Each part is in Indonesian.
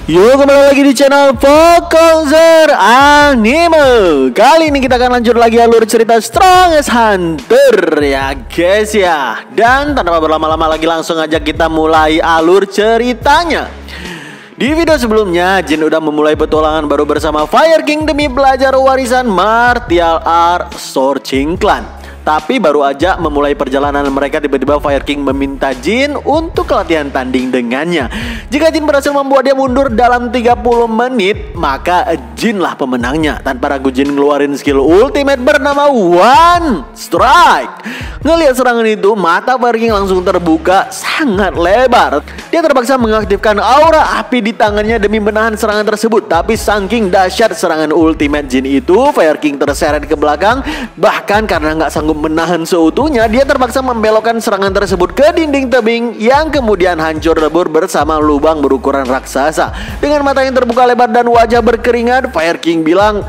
Yo, kembali lagi di channel Fokuser Anime. Kali ini kita akan lanjut lagi alur cerita Strongest Hunter ya guys ya. Dan tanpa berlama-lama lagi langsung aja kita mulai alur ceritanya. Di video sebelumnya Jin udah memulai petualangan baru bersama Fire King demi belajar warisan martial art Scorching Clan. Tapi baru aja memulai perjalanan mereka, tiba-tiba Fire King meminta Jin untuk latihan tanding dengannya. Jika Jin berhasil membuat dia mundur dalam 30 menit, maka Jin lah pemenangnya. Tanpa ragu Jin ngeluarin skill ultimate bernama One Strike. Ngelihat serangan itu, mata Fire King langsung terbuka sangat lebar. Dia terpaksa mengaktifkan aura api di tangannya demi menahan serangan tersebut. Tapi saking dahsyat serangan ultimate Jin itu, Fire King terseret ke belakang. Bahkan karena nggak sanggup menahan seutuhnya, dia terpaksa membelokkan serangan tersebut ke dinding tebing yang kemudian hancur lebur bersama lubang berukuran raksasa. Dengan mata yang terbuka lebar dan wajah berkeringat, Fire King bilang,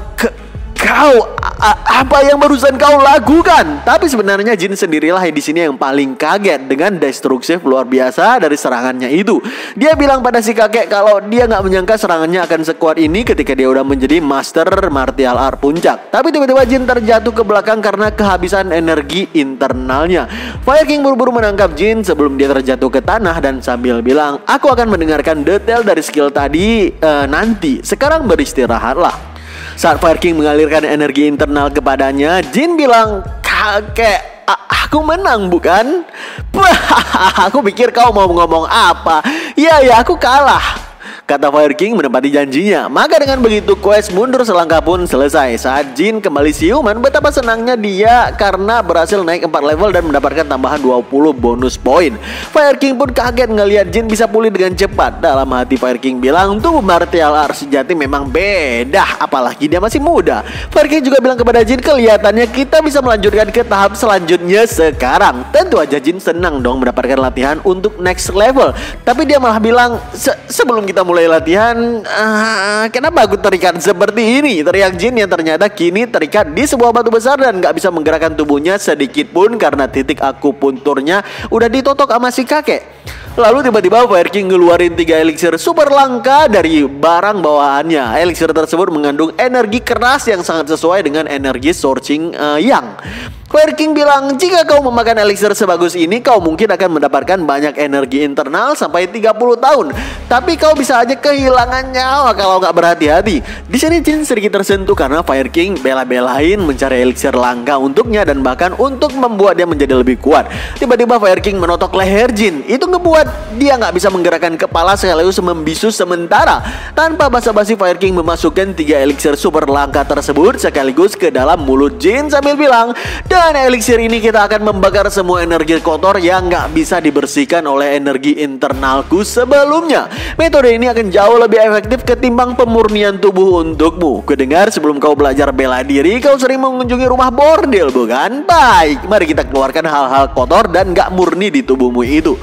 "Kau apa yang barusan kau lakukan?" Tapi sebenarnya Jin sendirilah di sini yang paling kaget dengan destruktif luar biasa dari serangannya itu. Dia bilang pada si kakek kalau dia nggak menyangka serangannya akan sekuat ini ketika dia udah menjadi master martial art puncak. Tapi tiba-tiba Jin terjatuh ke belakang karena kehabisan energi internalnya. Fire King buru-buru menangkap Jin sebelum dia terjatuh ke tanah dan sambil bilang, "Aku akan mendengarkan detail dari skill tadi nanti. Sekarang beristirahatlah." Saat Fire King mengalirkan energi internal kepadanya, Jin bilang, "Kakek, aku menang bukan?" "Aku pikir kau mau ngomong apa." Ya, aku kalah," kata Fire King menepati janjinya. Maka dengan begitu quest mundur selangkah pun selesai. Saat Jin kembali siuman, betapa senangnya dia karena berhasil naik 4 level dan mendapatkan tambahan 20 bonus poin. Fire King pun kaget ngelihat Jin bisa pulih dengan cepat. Dalam hati Fire King bilang, tubuh martial art sejati memang beda, apalagi dia masih muda. Fire King juga bilang kepada Jin, kelihatannya kita bisa melanjutkan ke tahap selanjutnya sekarang. Tentu aja Jin senang dong mendapatkan latihan untuk next level. Tapi dia malah bilang, sebelum kita mulai latihan, kenapa aku terikat seperti ini?" Teriak Jin yang ternyata kini terikat di sebuah batu besar dan gak bisa menggerakkan tubuhnya sedikit pun karena titik akupunturnya udah ditotok sama si kakek. Lalu tiba-tiba Fire King ngeluarin 3 elixir super langka dari barang bawaannya. Elixir tersebut mengandung energi keras yang sangat sesuai dengan energi Scorching Yang. Fire King bilang, "Jika kau memakan elixir sebagus ini, kau mungkin akan mendapatkan banyak energi internal sampai 30 tahun. Tapi kau bisa aja kehilangan nyawa kalau nggak berhati-hati." Di sini Jin sedikit tersentuh karena Fire King bela-belain mencari elixir langka untuknya dan bahkan untuk membuat dia menjadi lebih kuat. Tiba-tiba Fire King menotok leher Jin. Itu ngebuat dia nggak bisa menggerakkan kepala sekaligus membisu sementara. Tanpa basa-basi, Fire King memasukkan 3 elixir super langka tersebut sekaligus ke dalam mulut Jin sambil bilang, "Dan elixir ini kita akan membakar semua energi kotor yang nggak bisa dibersihkan oleh energi internalku sebelumnya. Metode ini akan jauh lebih efektif ketimbang pemurnian tubuh untukmu. Kudengar sebelum kau belajar bela diri, kau sering mengunjungi rumah bordel, bukan? Baik, mari kita keluarkan hal-hal kotor dan nggak murni di tubuhmu itu."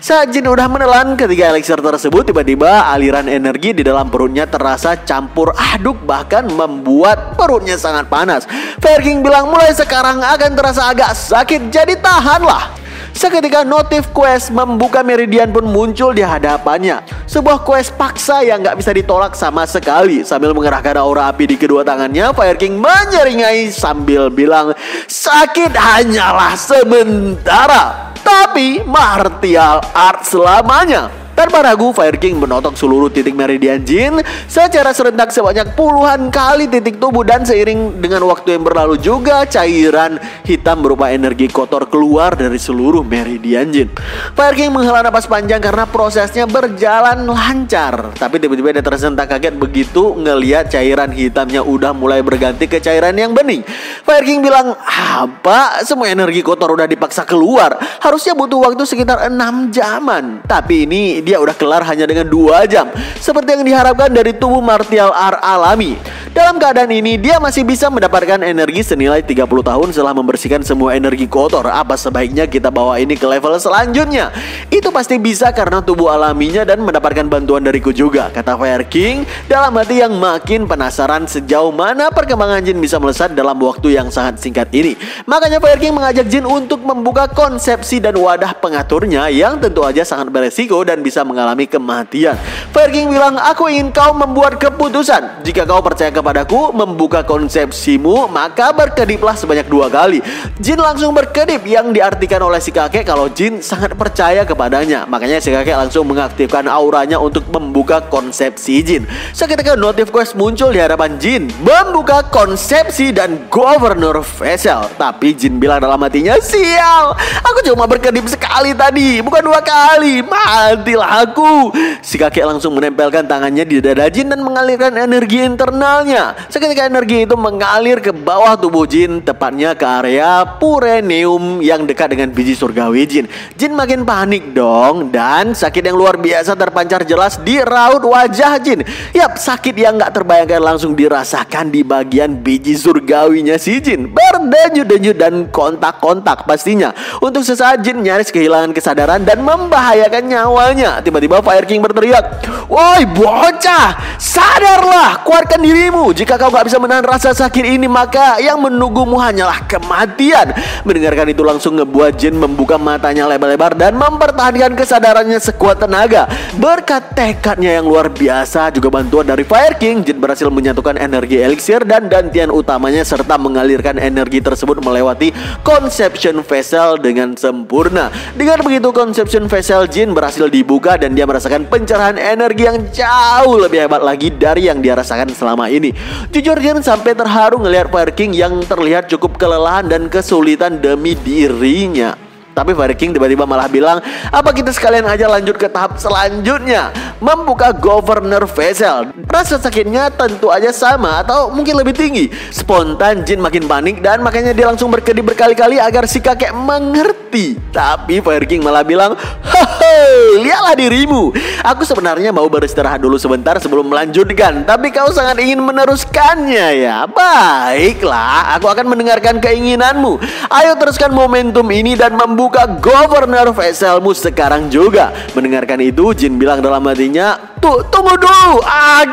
Saat Jin udah menelan ketiga elixir tersebut, tiba-tiba aliran energi di dalam perutnya terasa campur aduk, bahkan membuat perutnya sangat panas. Fire King bilang, "Mulai sekarang akan terasa agak sakit, jadi tahanlah." Seketika notif quest membuka meridian pun muncul di hadapannya. Sebuah quest paksa yang gak bisa ditolak sama sekali. Sambil mengerahkan aura api di kedua tangannya, Fire King menyeringai sambil bilang, "Sakit hanyalah sementara, tapi martial art selamanya." Tanpa ragu, Fire King menotok seluruh titik meridian Jin secara serentak sebanyak puluhan kali titik tubuh, dan seiring dengan waktu yang berlalu juga cairan hitam berupa energi kotor keluar dari seluruh meridian Jin. Fire King menghela napas panjang karena prosesnya berjalan lancar. Tapi tiba-tiba dia tersentak kaget begitu ngelihat cairan hitamnya udah mulai berganti ke cairan yang bening. Fire King bilang, "Apa? Semua energi kotor udah dipaksa keluar. Harusnya butuh waktu sekitar 6 jaman. Tapi ini dia udah kelar hanya dengan 2 jam. Seperti yang diharapkan dari tubuh martial art alami. Dalam keadaan ini, dia masih bisa mendapatkan energi senilai 30 tahun setelah membersihkan semua energi kotor. Apa sebaiknya kita bawa ini ke level selanjutnya? Itu pasti bisa karena tubuh alaminya dan mendapatkan bantuan dariku juga," kata Fire King dalam hati yang makin penasaran sejauh mana perkembangan Jin bisa melesat dalam waktu yang sangat singkat ini. Makanya Fire King mengajak Jin untuk membuka konsepsi dan wadah pengaturnya yang tentu aja sangat beresiko dan bisa bisa mengalami kematian. Fire King bilang, aku ingin kau membuat keputusan. Jika kau percaya kepadaku, membuka konsepsimu, maka berkediplah sebanyak 2 kali. Jin langsung berkedip, yang diartikan oleh si kakek kalau Jin sangat percaya kepadanya. Makanya si kakek langsung mengaktifkan auranya untuk membuka konsepsi Jin. Seketika notif quest muncul di hadapan Jin, membuka konsepsi dan Governor Vessel. Tapi Jin bilang dalam hatinya, sial, aku cuma berkedip sekali tadi, bukan 2 kali. Matilah aku. Si kakek langsung menempelkan tangannya di dada Jin dan mengalirkan energi internalnya. Seketika energi itu mengalir ke bawah tubuh Jin, tepatnya ke area Puranium yang dekat dengan biji surgawi Jin. Jin makin panik dong, dan sakit yang luar biasa terpancar jelas di raut wajah Jin. Yap, sakit yang gak terbayangkan langsung dirasakan di bagian biji surgawinya si Jin. Berdenyut-denyut dan kontak-kontak pastinya. Untuk sesaat Jin nyaris kehilangan kesadaran dan membahayakan nyawanya. Tiba-tiba Fire King berteriak, woi bocah, sadarlah, kuatkan dirimu. Jika kau gak bisa menahan rasa sakit ini, maka yang menunggumu hanyalah kematian. Mendengarkan itu langsung ngebuat Jin membuka matanya lebar-lebar dan mempertahankan kesadarannya sekuat tenaga. Berkat tekadnya yang luar biasa juga bantuan dari Fire King, Jin berhasil menyatukan energi elixir dan dantian utamanya serta mengalirkan energi tersebut melewati Conception Vessel dengan sempurna. Dengan begitu Conception Vessel Jin berhasil dibuka dan dia merasakan pencerahan energi yang jauh lebih hebat lagi dari yang dia rasakan selama ini. Jujur Jin sampai terharu ngelihat Fire King yang terlihat cukup kelelahan dan kesulitan demi dirinya. Tapi Fire King tiba-tiba malah bilang, apa kita sekalian aja lanjut ke tahap selanjutnya, membuka Governor Vessel. Rasa sakitnya tentu aja sama atau mungkin lebih tinggi. Spontan Jin makin panik dan makanya dia langsung berkedip berkali-kali agar si kakek mengerti. Tapi Fire King malah bilang, hehe, lihatlah dirimu. Aku sebenarnya mau beristirahat dulu sebentar sebelum melanjutkan, tapi kau sangat ingin meneruskannya ya. Baiklah, aku akan mendengarkan keinginanmu. Ayo teruskan momentum ini dan membuka Governor Vesselmu sekarang juga. Mendengarkan itu Jin bilang dalam hatinya, tunggu dulu,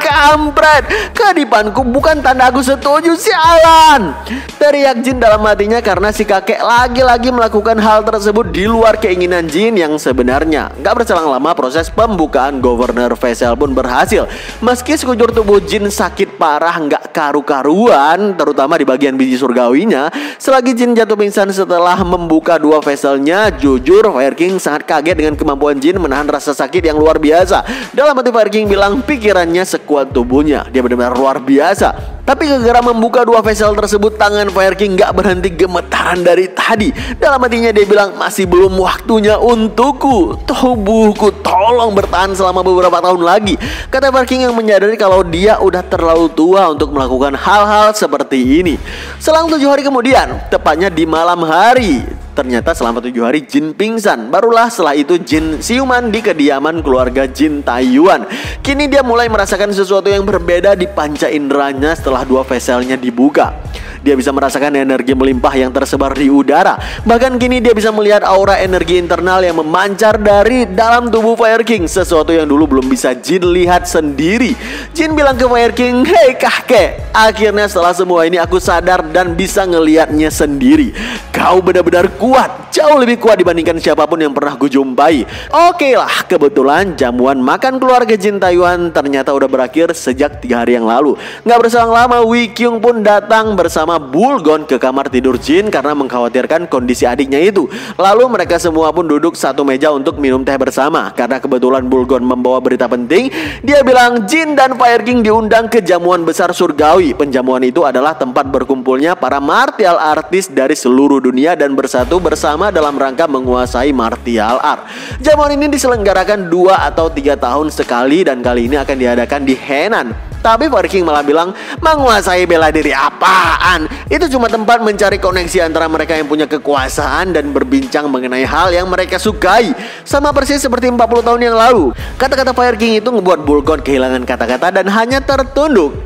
kampret, kedipanku bukan tanda aku setuju, sialan. Teriak Jin dalam hatinya karena si kakek lagi-lagi melakukan hal tersebut di luar keinginan Jin yang sebenarnya. Gak berselang lama proses pembukaan Governor Vessel pun berhasil. Meski sekujur tubuh Jin sakit parah gak karu-karuan, terutama di bagian biji surgawinya, selagi Jin jatuh pingsan setelah membuka 2 vesselnya, jujur Fire King sangat kaget dengan kemampuan Jin menahan rasa sakit yang luar biasa. Dalam hati Fire King bilang pikirannya sekuat tubuhnya, dia benar-benar luar biasa. Tapi gara-gara membuka 2 vessel tersebut, tangan Fire King gak berhenti gemetaran dari tadi. Dalam hatinya dia bilang, masih belum waktunya untukku. Tubuhku tolong bertahan selama beberapa tahun lagi, kata Fire King yang menyadari kalau dia udah terlalu tua untuk melakukan hal-hal seperti ini. Selang 7 hari kemudian, tepatnya di malam hari, ternyata selama 7 hari Jin pingsan. Barulah setelah itu Jin siuman di kediaman keluarga Jin Taiyuan. Kini dia mulai merasakan sesuatu yang berbeda di panca inderanya setelah 2 vesselnya dibuka. Dia bisa merasakan energi melimpah yang tersebar di udara. Bahkan kini dia bisa melihat aura energi internal yang memancar dari dalam tubuh Fire King, sesuatu yang dulu belum bisa Jin lihat sendiri. Jin bilang ke Fire King, hei kakek, akhirnya setelah semua ini aku sadar dan bisa ngelihatnya sendiri. Kau benar-benar kuat, jauh lebih kuat dibandingkan siapapun yang pernah kujumpai. Oke lah, kebetulan jamuan makan keluarga Jin Taiyuan ternyata udah berakhir sejak 3 hari yang lalu. Gak berselang lama Wei Kyung pun datang bersama Bulgon ke kamar tidur Jin karena mengkhawatirkan kondisi adiknya itu. Lalu mereka semua pun duduk satu meja untuk minum teh bersama. Karena kebetulan Bulgon membawa berita penting, dia bilang Jin dan Fire King diundang ke jamuan besar surgawi. Penjamuan itu adalah tempat berkumpulnya para martial artis dari seluruh dunia dan bersatu bersama dalam rangka menguasai martial art. Jamuan ini diselenggarakan 2 atau 3 tahun sekali dan kali ini akan diadakan di Henan. Tapi Fire King malah bilang, menguasai bela diri apaan? Itu cuma tempat mencari koneksi antara mereka yang punya kekuasaan dan berbincang mengenai hal yang mereka sukai. Sama persis seperti 40 tahun yang lalu. Kata-kata Fire King itu ngebuat Bulgon kehilangan kata-kata dan hanya tertunduk.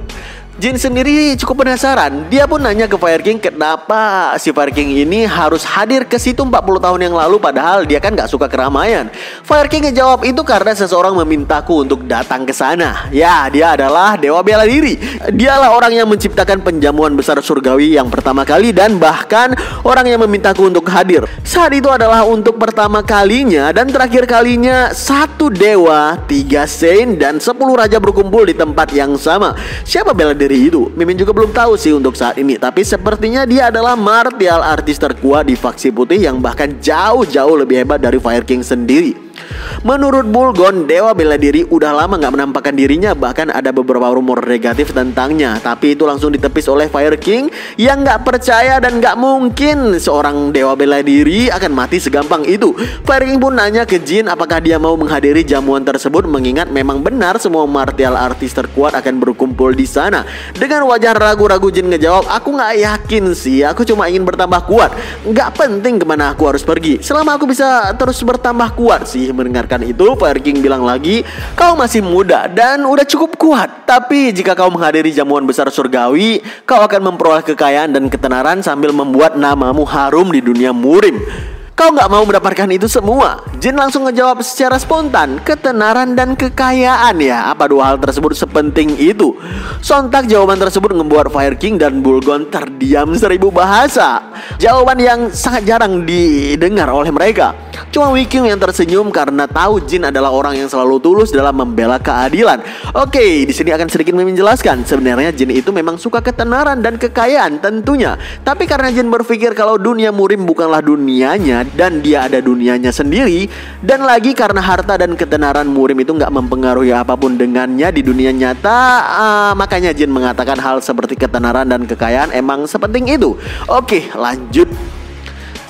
Jin sendiri cukup penasaran. Dia pun nanya ke Fire King kenapa si Fire King ini harus hadir ke situ 40 tahun yang lalu padahal dia kan gak suka keramaian. Fire King ngejawab itu karena seseorang memintaku untuk datang ke sana. Ya, dia adalah dewa bela diri. Dialah orang yang menciptakan penjamuan besar surgawi yang pertama kali dan bahkan orang yang memintaku untuk hadir. Saat itu adalah untuk pertama kalinya dan terakhir kalinya 1 dewa, 3 saint dan 10 raja berkumpul di tempat yang sama. Siapa bela diri itu? Mimin juga belum tahu sih untuk saat ini, tapi sepertinya dia adalah martial artist terkuat di faksi putih yang bahkan jauh-jauh lebih hebat dari Fire King sendiri. Menurut Bulgon, dewa bela diri udah lama gak menampakkan dirinya. Bahkan ada beberapa rumor negatif tentangnya, tapi itu langsung ditepis oleh Fire King yang gak percaya dan gak mungkin seorang dewa bela diri akan mati segampang itu. Fire King pun nanya ke Jin apakah dia mau menghadiri jamuan tersebut, mengingat memang benar semua martial artist terkuat akan berkumpul di sana. Dengan wajah ragu-ragu Jin ngejawab, aku gak yakin sih, aku cuma ingin bertambah kuat. Gak penting kemana aku harus pergi, selama aku bisa terus bertambah kuat sih. Mendengarkan itu, Fire King bilang lagi, kau masih muda dan udah cukup kuat. Tapi jika kau menghadiri jamuan besar surgawi, kau akan memperoleh kekayaan dan ketenaran sambil membuat namamu harum di dunia murim. Kau gak mau mendapatkan itu semua? Jin langsung ngejawab secara spontan, ketenaran dan kekayaan ya. Apa dua hal tersebut sepenting itu? Sontak jawaban tersebut membuat Fire King dan Bulgon terdiam 1000 bahasa. Jawaban yang sangat jarang didengar oleh mereka. Cuma Wiking yang tersenyum karena tahu Jin adalah orang yang selalu tulus dalam membela keadilan. Oke, di sini akan sedikit menjelaskan. Sebenarnya Jin itu memang suka ketenaran dan kekayaan tentunya. Tapi karena Jin berpikir kalau dunia murim bukanlah dunianya dan dia ada dunianya sendiri, dan lagi karena harta dan ketenaran murim itu nggak mempengaruhi apapun dengannya di dunia nyata, makanya Jin mengatakan hal seperti ketenaran dan kekayaan emang sepenting itu. Oke, lanjut.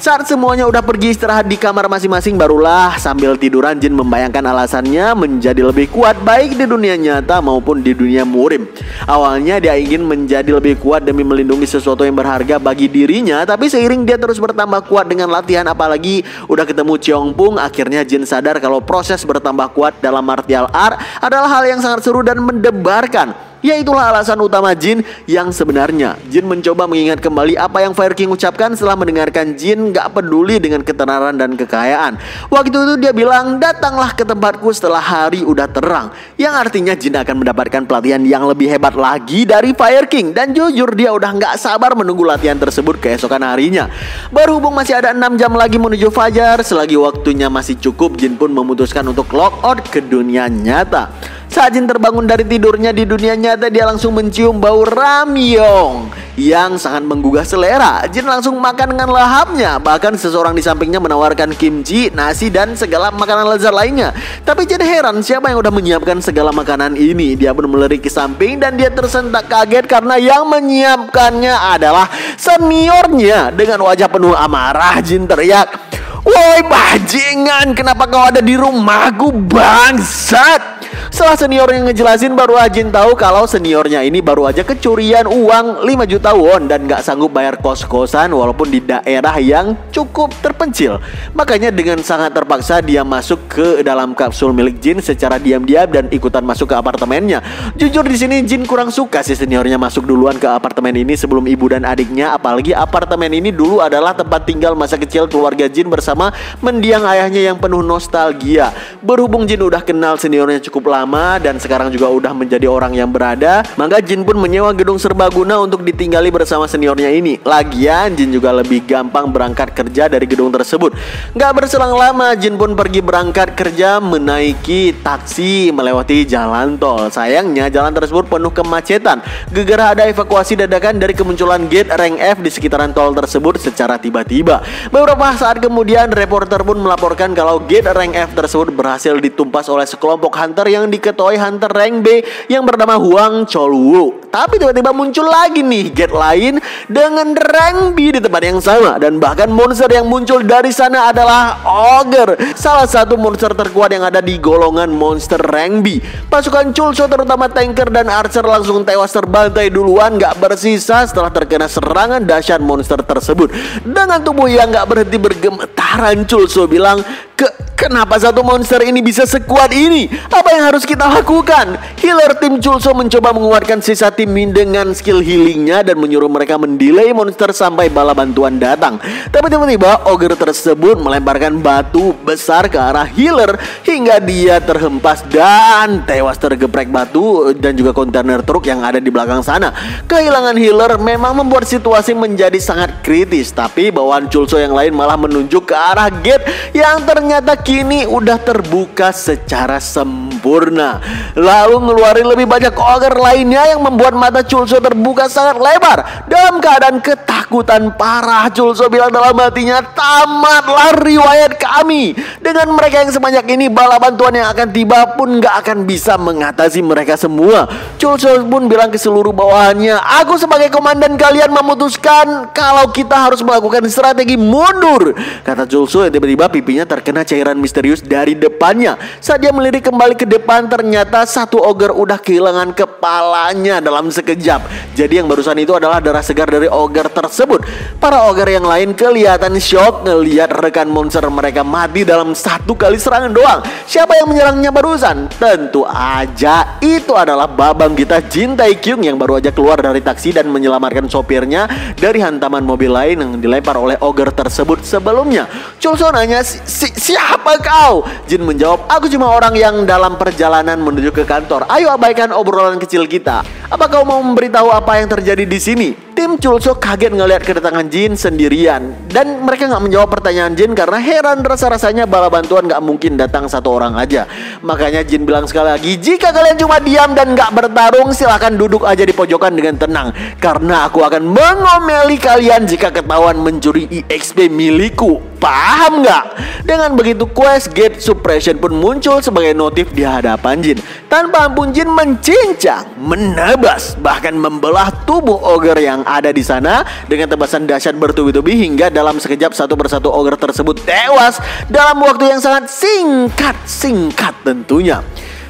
Saat semuanya udah pergi istirahat di kamar masing-masing, barulah sambil tiduran Jin membayangkan alasannya menjadi lebih kuat baik di dunia nyata maupun di dunia murim. Awalnya dia ingin menjadi lebih kuat demi melindungi sesuatu yang berharga bagi dirinya, tapi seiring dia terus bertambah kuat dengan latihan, apalagi udah ketemu Cheongpung, akhirnya Jin sadar kalau proses bertambah kuat dalam martial art adalah hal yang sangat seru dan mendebarkan. Ya, itulah alasan utama Jin yang sebenarnya. Jin mencoba mengingat kembali apa yang Fire King ucapkan setelah mendengarkan Jin gak peduli dengan ketenaran dan kekayaan. Waktu itu dia bilang, datanglah ke tempatku setelah hari udah terang. Yang artinya Jin akan mendapatkan pelatihan yang lebih hebat lagi dari Fire King. Dan jujur dia udah gak sabar menunggu latihan tersebut keesokan harinya. Berhubung masih ada 6 jam lagi menuju fajar, selagi waktunya masih cukup, Jin pun memutuskan untuk lockout ke dunia nyata. Saat Jin terbangun dari tidurnya di dunia nyata, dia langsung mencium bau ramyong yang sangat menggugah selera. Jin langsung makan dengan lahapnya. Bahkan seseorang di sampingnya menawarkan kimchi, nasi, dan segala makanan lezat lainnya. Tapi Jin heran siapa yang udah menyiapkan segala makanan ini. Dia pun melirik ke samping dan dia tersentak kaget karena yang menyiapkannya adalah seniornya. Dengan wajah penuh amarah, Jin teriak, "Woi bajingan, kenapa kau ada di rumahku, bangsat?" Setelah seniornya ngejelasin, baru Jin tahu kalau seniornya ini baru aja kecurian uang 5 juta won dan gak sanggup bayar kos-kosan walaupun di daerah yang cukup terpencil. Makanya dengan sangat terpaksa dia masuk ke dalam kapsul milik Jin secara diam-diam dan ikutan masuk ke apartemennya. Jujur di sini Jin kurang suka sih seniornya masuk duluan ke apartemen ini sebelum ibu dan adiknya. Apalagi apartemen ini dulu adalah tempat tinggal masa kecil keluarga Jin bersama mendiang ayahnya yang penuh nostalgia. Berhubung Jin udah kenal seniornya cukup lama dan sekarang juga udah menjadi orang yang berada, maka Jin pun menyewa gedung serbaguna untuk ditinggali bersama seniornya ini. Lagian Jin juga lebih gampang berangkat kerja dari gedung tersebut. Gak berselang lama Jin pun pergi berangkat kerja menaiki taksi melewati jalan tol. Sayangnya jalan tersebut penuh kemacetan. Gegara ada evakuasi dadakan dari kemunculan gate rank F di sekitaran tol tersebut secara tiba-tiba. Beberapa saat kemudian reporter pun melaporkan kalau gate rank F tersebut berhasil ditumpas oleh sekelompok hunter yang diketuai hunter rank B yang bernama Huang Cholwu. Tapi tiba-tiba muncul lagi nih gate lain dengan rank B di tempat yang sama, dan bahkan monster yang muncul dari sana adalah Ogre, salah satu monster terkuat yang ada di golongan monster rank B. Pasukan Chulso terutama tanker dan archer langsung tewas terbantai duluan, gak bersisa setelah terkena serangan dahsyat monster tersebut. Dengan tubuh yang gak berhenti bergemetaran, Chulso bilang, Kenapa satu monster ini bisa sekuat ini? Apa yang harus kita lakukan? Healer tim Chulso mencoba menguatkan sisa tim dengan skill healingnya dan menyuruh mereka mendelay monster sampai bala bantuan datang. Tapi tiba-tiba ogre tersebut melemparkan batu besar ke arah healer hingga dia terhempas dan tewas tergeprek batu dan juga kontainer truk yang ada di belakang sana. Kehilangan healer memang membuat situasi menjadi sangat kritis, tapi bawaan Chulso yang lain malah menunjuk ke arah gate yang ternyata kini udah terbuka secara sempurna. Lalu ngeluarin lebih banyak ogre lainnya yang membuat mata Chulso terbuka sangat lebar. Dalam keadaan ketakutan parah, Chulso bilang dalam hatinya, tamatlah riwayat kami. Dengan mereka yang sebanyak ini, bala bantuan yang akan tiba pun gak akan bisa mengatasi mereka semua. Chulso pun bilang ke seluruh bawahannya, aku sebagai komandan kalian memutuskan kalau kita harus melakukan strategi mundur. Kata Chulso yang tiba-tiba pipinya terkena cairan misterius dari depannya. Saat dia melirik kembali ke depan, ternyata satu ogre udah kehilangan kepalanya dalam sekejap. Jadi yang barusan itu adalah darah segar dari ogre tersebut. Para ogre yang lain kelihatan shock ngelihat rekan monster mereka mati dalam satu kali serangan doang. Siapa yang menyerangnya barusan? Tentu aja itu adalah babang kita Jin Taekyung yang baru aja keluar dari taksi dan menyelamatkan sopirnya dari hantaman mobil lain yang dilempar oleh ogre tersebut sebelumnya. Chulso nanya, siapa kau? Jin menjawab, aku cuma orang yang dalam perjalanan menuju ke kantor. Ayo abaikan obrolan kecil kita. Apa kau mau memberitahu apa yang terjadi di sini? Tim Chulso kaget ngelihat kedatangan Jin sendirian dan mereka nggak menjawab pertanyaan Jin karena heran rasa-rasanya bala bantuan nggak mungkin datang satu orang aja. Makanya Jin bilang sekali lagi, jika kalian cuma diam dan nggak bertarung, silahkan duduk aja di pojokan dengan tenang karena aku akan mengomeli kalian jika ketahuan mencuri EXP milikku. Paham nggak? Dengan begitu quest Gate Suppression pun muncul sebagai notif di hadapan Jin. Tanpa ampun Jin mencincang, menebas, bahkan membelah tubuh ogre yang ada di sana dengan tebasan dahsyat bertubi-tubi hingga dalam sekejap satu persatu ogre tersebut tewas dalam waktu yang sangat singkat tentunya.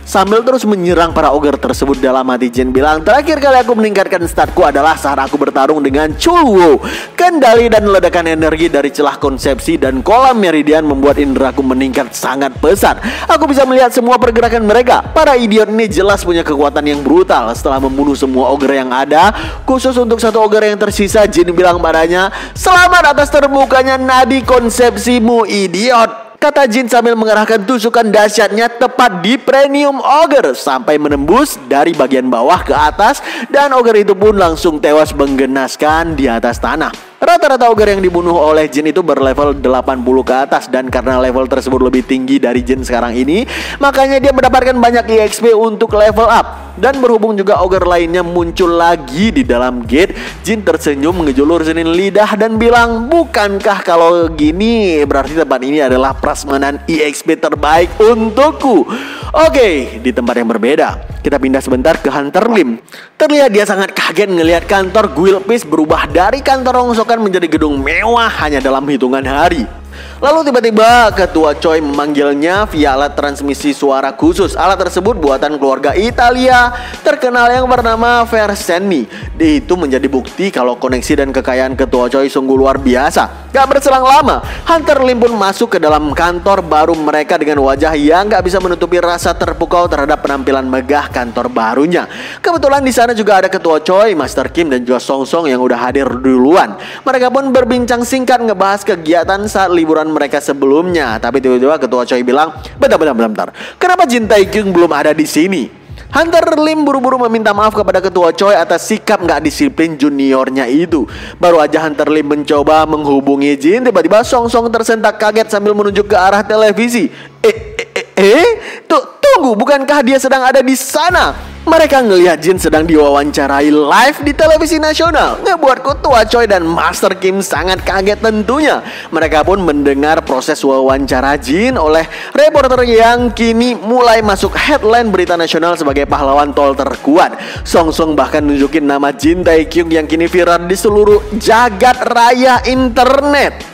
Sambil terus menyerang para ogre tersebut, dalam hati Jin bilang, terakhir kali aku meningkatkan statku adalah saat aku bertarung dengan Chulwo. Kendali dan ledakan energi dari celah konsepsi dan kolam meridian membuat indraku meningkat sangat pesat. Aku bisa melihat semua pergerakan mereka. Para idiot ini jelas punya kekuatan yang brutal. Setelah membunuh semua ogre yang ada, khusus untuk satu ogre yang tersisa, Jin bilang padanya, selamat atas terbukanya nadi konsepsimu, idiot. Kata Jin sambil mengerahkan tusukan dahsyatnya tepat di Premium Ogre sampai menembus dari bagian bawah ke atas dan ogre itu pun langsung tewas menggenaskan di atas tanah. Rata-rata ogre yang dibunuh oleh Jin itu berlevel 80 ke atas dan karena level tersebut lebih tinggi dari Jin sekarang ini, makanya dia mendapatkan banyak EXP untuk level up. Dan berhubung juga ogre lainnya muncul lagi di dalam gate, Jin tersenyum ngejulur-julurin lidah dan bilang, bukankah kalau gini berarti tempat ini adalah prasmanan EXP terbaik untukku. Oke, di tempat yang berbeda, kita pindah sebentar ke Hunter Lim. Terlihat dia sangat kaget ngelihat kantor Guild Peace berubah dari kantor rongsokan menjadi gedung mewah hanya dalam hitungan hari. Lalu tiba-tiba Ketua Choi memanggilnya via alat transmisi suara khusus. Alat tersebut buatan keluarga Italia terkenal yang bernama Versenni. Itu menjadi bukti kalau koneksi dan kekayaan Ketua Choi sungguh luar biasa. Gak berselang lama, Hunter Lim pun masuk ke dalam kantor baru mereka dengan wajah yang gak bisa menutupi rasa terpukau terhadap penampilan megah kantor barunya. Kebetulan di sana juga ada Ketua Choi, Master Kim dan juga Song Song yang udah hadir duluan. Mereka pun berbincang singkat ngebahas kegiatan saat liburan mereka sebelumnya. Tapi tiba-tiba Ketua Choi bilang, bentar. Kenapa Jin Taekyung belum ada di sini? Hunter Lim buru-buru meminta maaf kepada Ketua Choi atas sikap gak disiplin juniornya itu. Baru aja Hunter Lim mencoba menghubungi Jin, tiba-tiba Song Song tersentak kaget sambil menunjuk ke arah televisi. Tunggu, bukankah dia sedang ada di sana? Mereka ngelihat Jin sedang diwawancarai live di televisi nasional. Ngebuat Ketua Choi dan Master Kim sangat kaget tentunya. Mereka pun mendengar proses wawancara Jin oleh reporter yang kini mulai masuk headline berita nasional sebagai pahlawan tol terkuat. Song Song bahkan nunjukin nama Jin Taekyung yang kini viral di seluruh jagat raya internet.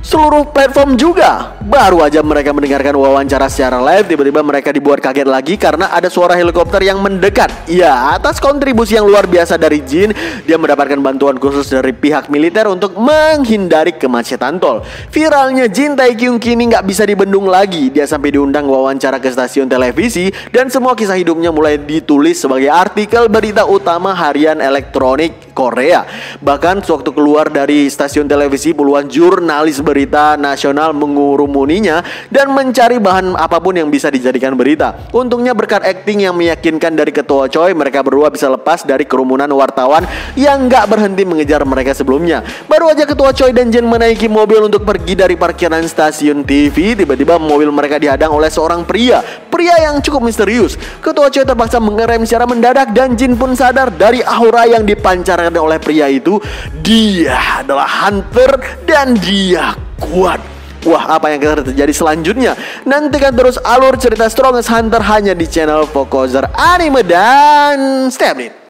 seluruh platform juga. Baru aja mereka mendengarkan wawancara secara live, tiba-tiba mereka dibuat kaget lagi karena ada suara helikopter yang mendekat. Ya, atas kontribusi yang luar biasa dari Jin, dia mendapatkan bantuan khusus dari pihak militer untuk menghindari kemacetan tol. Viralnya Jin Taekyung kini nggak bisa dibendung lagi. Dia sampai diundang wawancara ke stasiun televisi dan semua kisah hidupnya mulai ditulis sebagai artikel berita utama harian elektronik Korea. Bahkan sewaktu keluar dari stasiun televisi, puluhan jurnalis berita nasional mengurumuninya dan mencari bahan apapun yang bisa dijadikan berita. Untungnya berkat akting yang meyakinkan dari Ketua Choi, mereka berdua bisa lepas dari kerumunan wartawan yang gak berhenti mengejar mereka sebelumnya. Baru aja Ketua Choi dan Jin menaiki mobil untuk pergi dari parkiran stasiun TV, tiba-tiba mobil mereka dihadang oleh seorang pria yang cukup misterius. Ketua Choi terpaksa mengerem secara mendadak dan Jin pun sadar dari aura yang dipancarkan oleh pria itu, dia adalah hunter dan dia kuat. Wah, apa yang akan terjadi selanjutnya? Nantikan terus alur cerita Strongest Hunter hanya di channel Focozer Anime dan stay update.